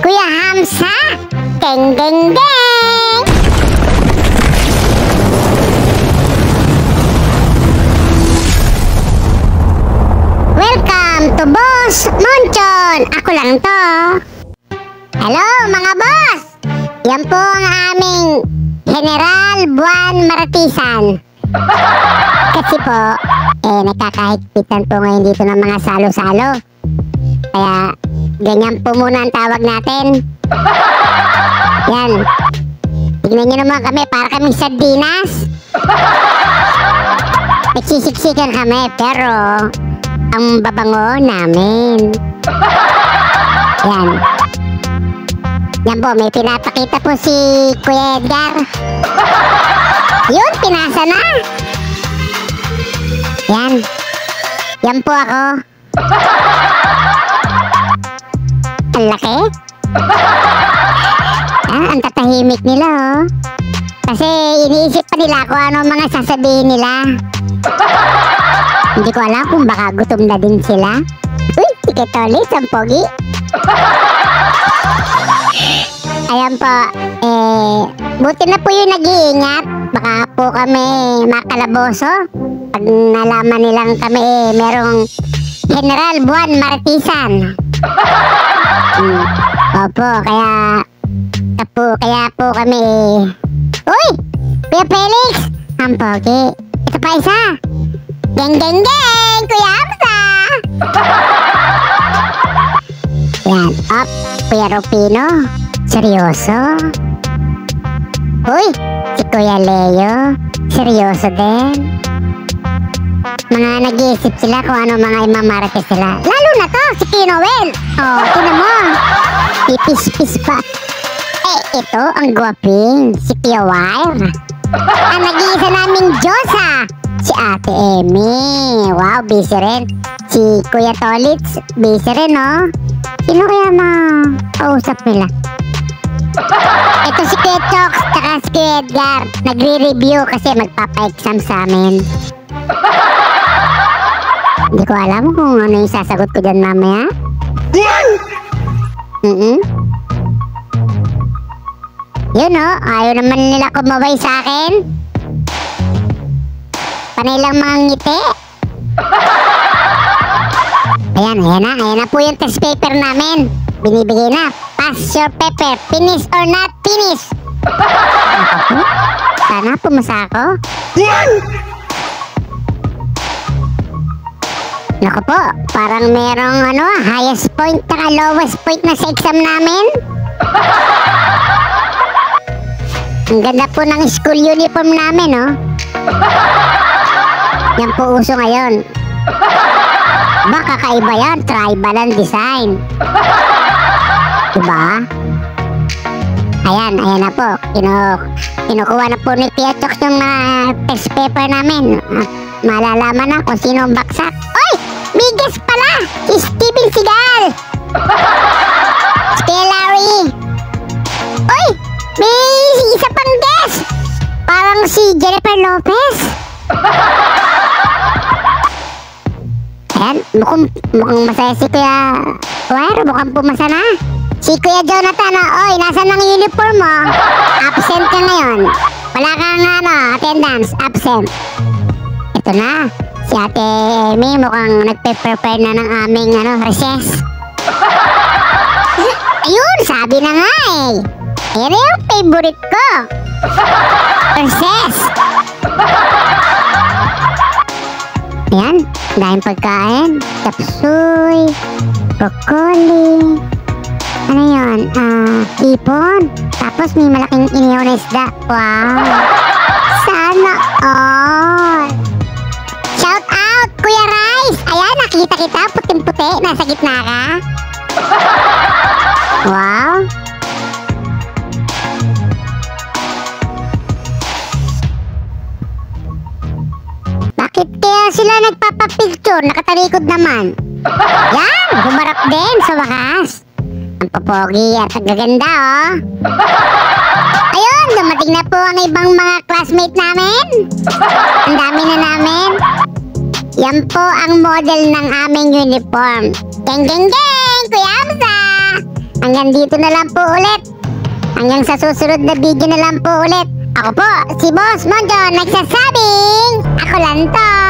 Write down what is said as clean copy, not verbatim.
Kuya Hamza, geng geng geng! Welcome to Boss Monchon! Ako lang to. Hello mga boss! Yan po ang aming General Buwan Maratisan. Kasi po, nakakahigpitan po ngayon dito ng mga salo-salo. Kaya, ganyan po muna ang tawag natin. Yan. Tignan nyo naman kami, para kaming sardinas. Nagsisiksikan kami, pero ang babango namin. Yan. Yan po, may pinapakita po si Kuya Edgar. Yun, pinasa na. Yan. Yan po ako. Ang laki. Ang tatahimik nila, oh. Kasi iniisip pa nila kung ano mga sasabihin nila. Hindi ko alam kung baka gutom na din sila. Uy, tiketolis, ang pogi. Ayan po, buti na po yung nag-iingat. Baka po kami makalaboso. Pag nalaman nilang kami, merong General Buwan Maratisan. Opo, kaya po kami. Uy! Kuya Felix! Ang pogi. Ito pa isa. Geng geng geng! Kuya Hamza! Yan, up. Kuya Rupino. Seryoso. Uy! Si Kuya Leo. Seryoso din. Mga nag-iisip sila kung ano mga imamarate sila. Lalo na to, si Kinoel. Oh, tinan mo. Pipis-pis pa. Ito ang guwaping. Si Pia Wire. Ang nag-iisa naming Diyosa. Si Ate Emmy. Wow, busy rin. Si Kuya Tolitz. Busy rin, no? Sino kaya makausap nila? Ito si Kuya Choks, tsaka si Kuya Edgar. Nagre-review kasi magpapa-exam sa amin. Hindi ko alam kung ano yung sasagot ko dyan mamaya. Yun, oh, ayaw naman nila kumaway sa akin. Panay lang mga ngiti. Ayan na po yung test paper namin. Binibigay na. Pass your paper, finish or not finish. Sana pumasa ako. Naku po, parang merong highest point at lowest point na sa exam namin. Ang ganda po ng school uniform namin, oh. Yan po uso ngayon. Baka kakaiba yan, tribal ang design. Diba? Ayan na po. Kinukuha na po ni Tia Choks yung test paper namin. Malalaman na kung sino ang baksak. Oy! May guest pala! Si Steven Seagal! Si Larry! Oy! May isa pang guest! Parang si Jennifer Lopez! Ayan, mukhang masaya si Kuya Wire, mukhang pumasa na. Si Kuya Jonathan, oy, nasan ang uniform mo? Absent ka ngayon. Wala kang attendance, absent. Ito na, si Ate Emmy mukhang nagpe-prepare na ng aming recess. Ayun, sabi na nga eh. Ayan yung favorite ko. Recess. Ayan, dahil pagkain. Tapsoy, broccoli. Ano yun? Hipon. Tapos may malaking inihaw na isda. Wow. Sana all. Shout out, Kuya Rice. Ayan, nakita kita. Puting-puti. Nasa gitna ka. Wow. Bakit kaya sila nagpapapicture? Nakatalikod naman. Yan, humarap din sa wakas. Ang papogi at ang gaganda, oh. Ayun, dumating na po ang ibang mga classmate namin. Ang dami na namin. Yan po ang model ng aming uniform. Geng geng geng, Kuya Hamza. Hanggang dito na lang po ulit. Hanggang sa susunod na video na lang po ulit. Ako po, si Boss Monjo, nagsasabing, ako lang to.